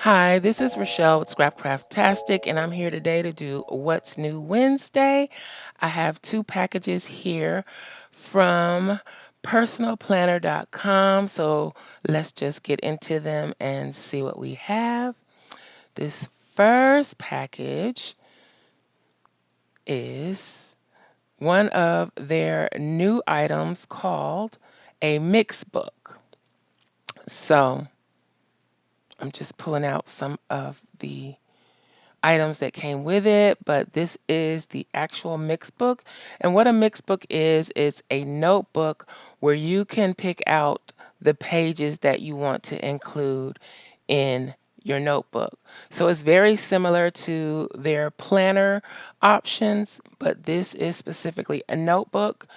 Hi, this is Rachelle with Scrapcraftastic, and I'm here today to do What's New Wednesday. I have two packages here from PersonalPlanner.com, so let's just get into them and see what we have. This first package is one of their new items called a Mixbook. So I'm just pulling out some of the items that came with it, but this is the actual mix book. And what a mix book is, it's a notebook where you can pick out the pages that you want to include in your notebook. So it's very similar to their planner options, but this is specifically a notebook.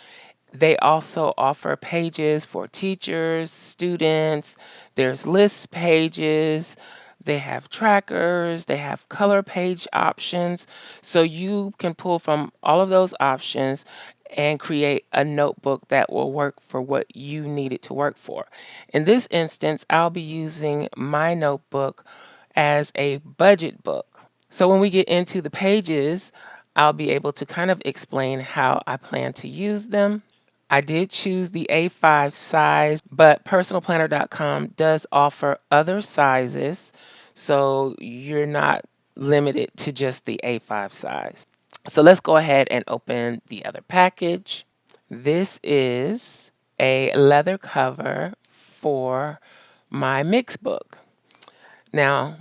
They also offer pages for teachers, students. There's list pages. They have trackers. They have color page options. So you can pull from all of those options and create a notebook that will work for what you need it to work for. In this instance, I'll be using my notebook as a budget book. So when we get into the pages, I'll be able to kind of explain how I plan to use them. I did choose the A5 size, but personalplanner.com does offer other sizes, so you're not limited to just the A5 size. So let's go ahead and open the other package. This is a leather cover for my mix book. Now,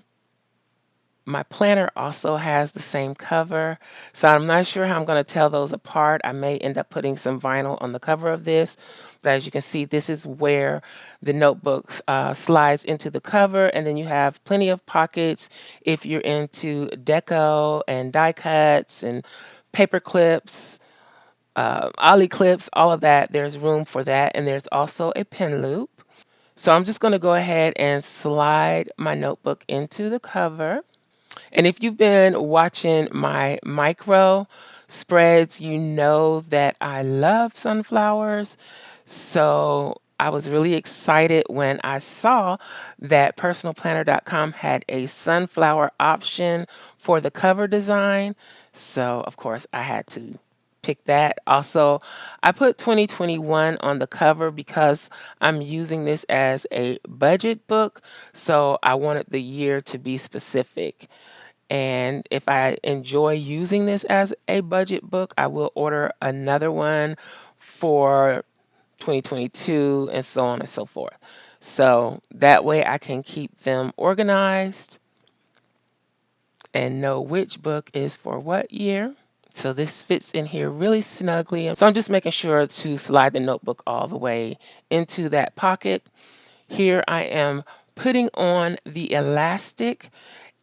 my planner also has the same cover, so I'm not sure how I'm going to tell those apart. I may end up putting some vinyl on the cover of this, but as you can see, this is where the notebooks slides into the cover, and then you have plenty of pockets if you're into deco and die cuts and paper clips, ollie clips, all of that. There's room for that, and there's also a pen loop. So I'm just going to go ahead and slide my notebook into the cover. And if you've been watching my micro spreads, you know that I love sunflowers. So I was really excited when I saw that personalplanner.com had a sunflower option for the cover design. So, of course, I had to pick that. Also, I put 2021 on the cover because I'm using this as a budget book. So I wanted the year to be specific. And if I enjoy using this as a budget book, I will order another one for 2022 and so on and so forth. So that way I can keep them organized and know which book is for what year. So this fits in here really snugly. So I'm just making sure to slide the notebook all the way into that pocket. Here I am putting on the elastic.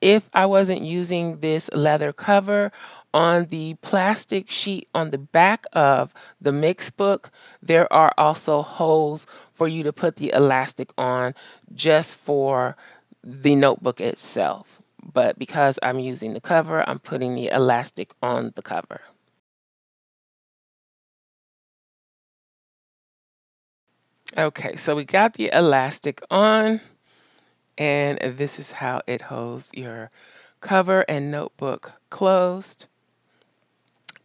If I wasn't using this leather cover, on the plastic sheet on the back of the mix book, there are also holes for you to put the elastic on just for the notebook itself. But because I'm using the cover, I'm putting the elastic on the cover. Okay, so we got the elastic on, and this is how it holds your cover and notebook closed.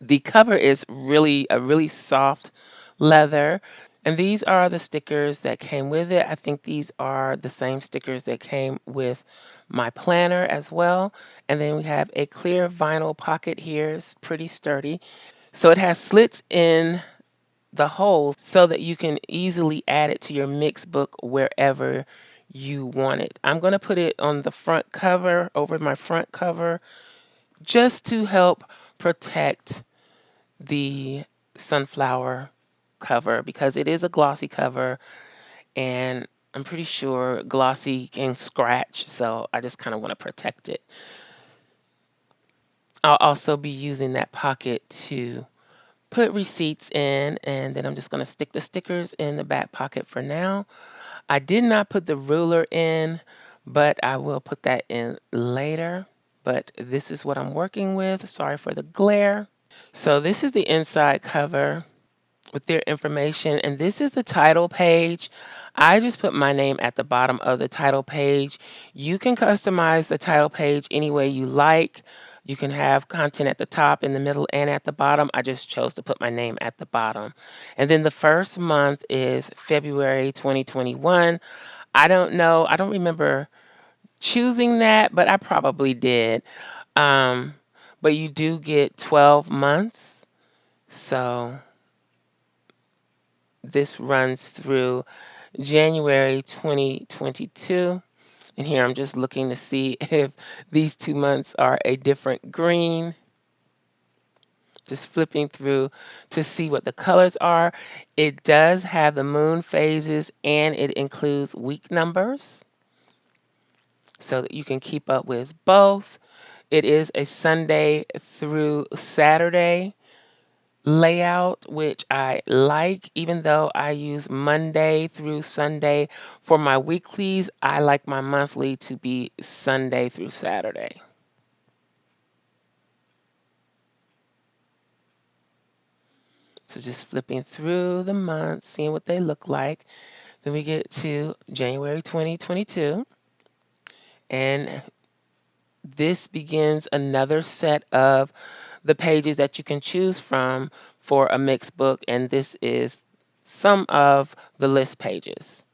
The cover is really a really soft leather. And these are the stickers that came with it. I think these are the same stickers that came with my planner as well. And then we have a clear vinyl pocket here. It's pretty sturdy. So it has slits in the holes so that you can easily add it to your mix book wherever you want it. I'm going to put it on the front cover, over my front cover, just to help protect the sunflower cover because it is a glossy cover, and I'm pretty sure glossy can scratch, so I just kind of want to protect it. I'll also be using that pocket to put receipts in, and then I'm just going to stick the stickers in the back pocket for now. I did not put the ruler in, but I will put that in later. But this is what I'm working with. Sorry for the glare. So this is the inside cover with their information, and this is the title page. I just put my name at the bottom of the title page. You can customize the title page any way you like. You can have content at the top, in the middle, and at the bottom. I just chose to put my name at the bottom. And then the first month is February 2021. I don't know. I don't remember choosing that, but I probably did. Um, but you do get 12 months. So this runs through January 2022. And here I'm just looking to see if these 2 months are a different green. Just flipping through to see what the colors are. It does have the moon phases and it includes week numbers so that you can keep up with both. It is a Sunday through Saturday layout, which I like, even though I use Monday through Sunday for my weeklies. I like my monthly to be Sunday through Saturday. So just flipping through the months, seeing what they look like. Then we get to January 2022, and this begins another set of the pages that you can choose from for a mixed book, and this is some of the list pages.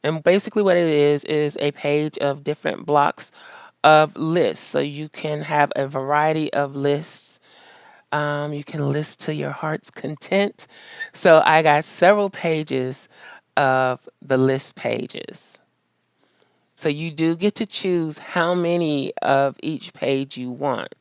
And basically what it is a page of different blocks of lists. So you can have a variety of lists. You can list to your heart's content. So I got several pages of the list pages. So you do get to choose how many of each page you want.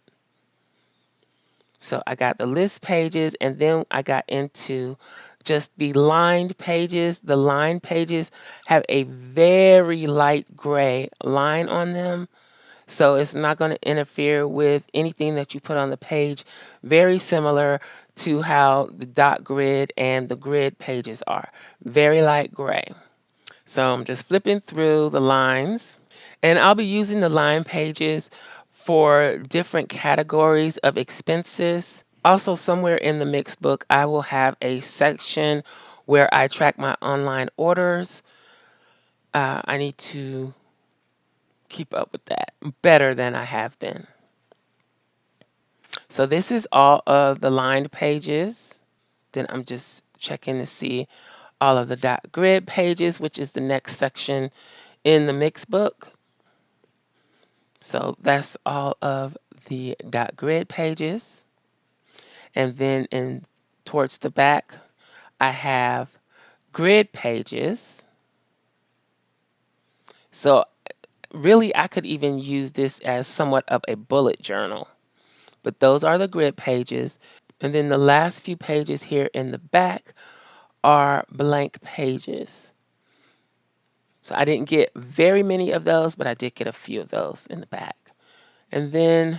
So I got the list pages, and then I got into just the lined pages. The lined pages have a very light gray line on them. So it's not going to interfere with anything that you put on the page. Very similar to how the dot grid and the grid pages are. Very light gray. So I'm just flipping through the lines, and I'll be using the line pages for different categories of expenses. Also, somewhere in the mixed book, I will have a section where I track my online orders. I need to keep up with that better than I have been. So this is all of the lined pages. Then I'm just checking to see all of the dot grid pages, which is the next section in the mixed book. So that's all of the dot grid pages. And then in towards the back, I have grid pages. So really, I could even use this as somewhat of a bullet journal. But those are the grid pages. And then the last few pages here in the back are blank pages. So I didn't get very many of those, but I did get a few of those in the back. And then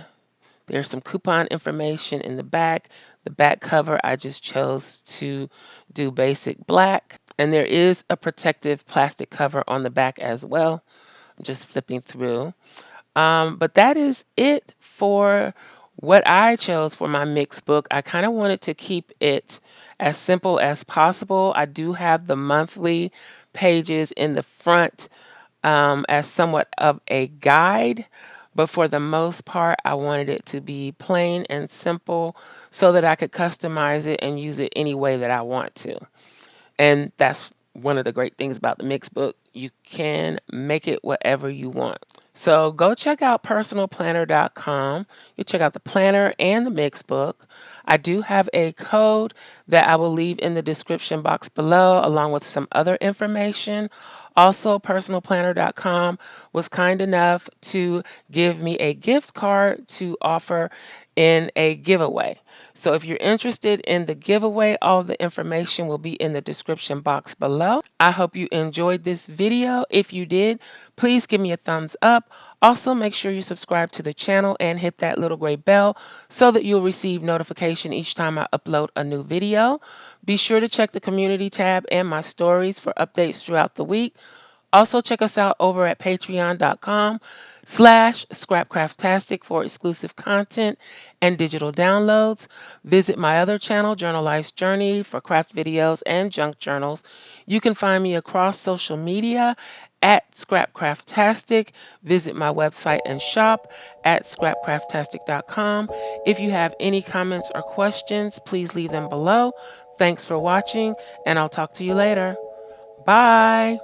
there's some coupon information in the back. The back cover, I just chose to do basic black. And there is a protective plastic cover on the back as well. I'm just flipping through. But that is it for what I chose for my mixed book. I kind of wanted to keep it as simple as possible. I do have the monthly pages in the front as somewhat of a guide, but for the most part, I wanted it to be plain and simple so that I could customize it and use it any way that I want to. And that's one of the great things about the mixed book. You can make it whatever you want. So go check out PersonalPlanner.com. You check out the planner and the mixed book. I do have a code that I will leave in the description box below, along with some other information. Also, PersonalPlanner.com was kind enough to give me a gift card to offer in a giveaway. So if you're interested in the giveaway, all of the information will be in the description box below. I hope you enjoyed this video. If you did, please give me a thumbs up. Also, make sure you subscribe to the channel and hit that little gray bell so that you'll receive notification each time I upload a new video. Be sure to check the community tab and my stories for updates throughout the week. Also, check us out over at patreon.com youtube.com/Scrapcraftastic for exclusive content and digital downloads. Visit my other channel, Journal Life's Journey, for craft videos and junk journals. You can find me across social media at Scrapcraftastic. Visit my website and shop at scrapcraftastic.com. If you have any comments or questions, please leave them below. Thanks for watching, and I'll talk to you later. Bye.